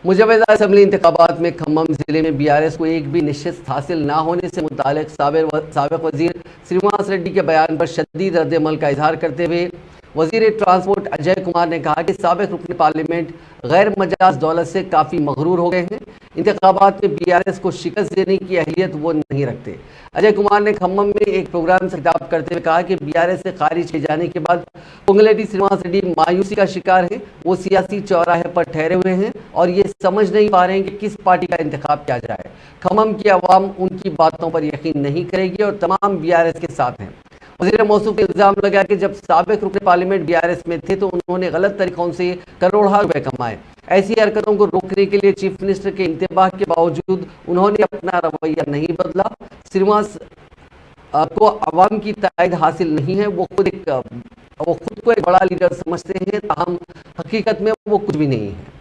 मुजवजा assembly इंतखाबात में खम्मम जिले में बीआरएस को एक भी निश्चित हासिल न होने से मुतालिक साबिक वजीर श्रीनिवास रेड्डी के बयान पर शदीद रद्द-ए-अमल का इजहार करते हुए वजीर ट्रांसपोर्ट अजय कुमार ने कहा कि साबिक रुकन पार्लियामेंट गैर मजाज दौलत से काफ़ी मगरूर हो गए हैं। इंतखाबात में बीआरएस को शिकस्त देने की अहलियत वो नहीं रखते। अजय कुमार ने खम्मम में एक प्रोग्राम से खिताब करते हुए कहा कि बीआरएस से खारिज किए जाने के बाद पुंगलेडी श्रीनिवास रेड्डी मायूसी का शिकार है। वो सियासी चौराहे पर ठहरे हुए हैं और ये समझ नहीं पा रहे हैं कि किस पार्टी का इंतखाब किया जाए। खम्मम की आवाम उनकी बातों पर यकीन नहीं करेगी और तमाम बीआरएस के साथ हैं। वज़ीर मौसूफ ने इल्ज़ाम लगाया कि जब साबिक रुकन पार्लियामेंट बीआरएस में थे तो उन्होंने गलत तरीकों से करोड़ों रुपए कमाए। ऐसी हरकतों को रोकने के लिए चीफ मिनिस्टर के इंतबाह के बावजूद उन्होंने अपना रवैया नहीं बदला। श्रीनिवास को अवाम की तायद हासिल नहीं है। वो खुद को एक बड़ा लीडर समझते हैं, ताहम हकीकत में वो कुछ भी नहीं है।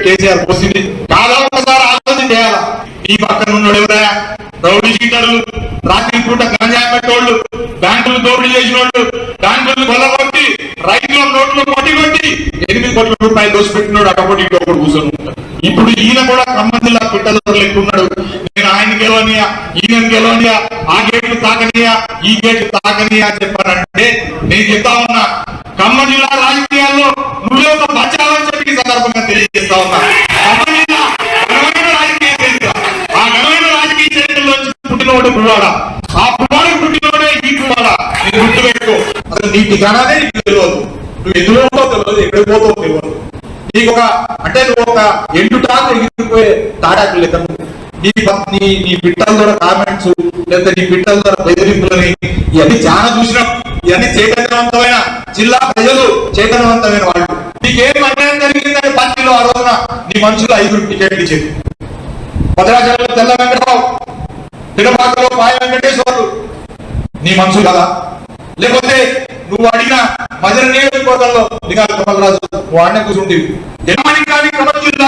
కేసీఆర్ పోసింది కాదా ఒకసారి ఆలోచన చేయాలా ఈ పక్కన ఉన్నోడెవరా రౌడీ షీటర్లు రాత్రి పూట గంజాయి పెట్టోళ్ళు బ్యాంకులు దోపిడీ చేసినోళ్ళు బ్యాంకులు కొల్లగొట్టి రైతుల నోట్లు కొట్టి 8 కోట్ల రూపాయలు దోసి పెట్టినోడు అక్కడి ఒకటి కూర్చొని ఇప్పుడు ఈయన కూడా ఖమ్మం జిల్లా పిట్టలు లెక్కున్నాడు నేను ఆయన గెలవనియా ఈయన గెలవనియా ఆ గేట్లు తాకనియా ఈ గేట్లు తాకనియా అని చెప్పారంటే నేను చెప్తా ఉన్నా ఖమ్మం జిల్లా రాజకీయాల్లో నువ్వే ఒక బచావని చెప్పి సందర్భంగా తెలియజేస్తా ఉన్నా ఖమ్మం జిల్లా ఘనమైన రాజకీయ చరిత్ర ఆ ఘనమైన రాజకీయ చరిత్రలో పుట్టినోడు పువ్వాడ ఆ పువ్వాడు పుట్టినోడే ఈ పువ్వాడ నేను గుర్తుపెట్టుకో అసలు నీ ఠికానానే నీకు తెలియదు నువ్వు ఎందులో ఉంటావు తెలియదు ఎక్కడికి పోతావు తెలియదు నీకు ఒక అంటే నువ్వు ఒక ఎండుటాకు ఎగిరిపోయే తాడాకు లేక నీ పిట్టల ద్వారా కామెంట్స్ లేదా నీ పిట్టల ద్వారా బెదిరింపులని ఇవన్నీ చాలా చూసినాం ఇవన్నీ చైతన్యవంతమైన జిల్లా ప్రజలు చైతన్యవంతమైన వాళ్ళు నీకేం అన్యాయం జరిగిందని పార్టీలో ఆ రోజున నీ మనుషులు 5 టికెట్లు ఇచ్చేది భద్రాచలంలో తెల్ల వెంకటరావు తిరుపాకలో పాయ వెంకటేశ్వర్లు నీ మనుషులు కదా లేకపోతే నువ్వు అడిగిన మధుర నియోజకవర్గంలో దిగాలి కమలరాజు వాడినే కూర్చుంటేవి ఖమ్మం జిల్లా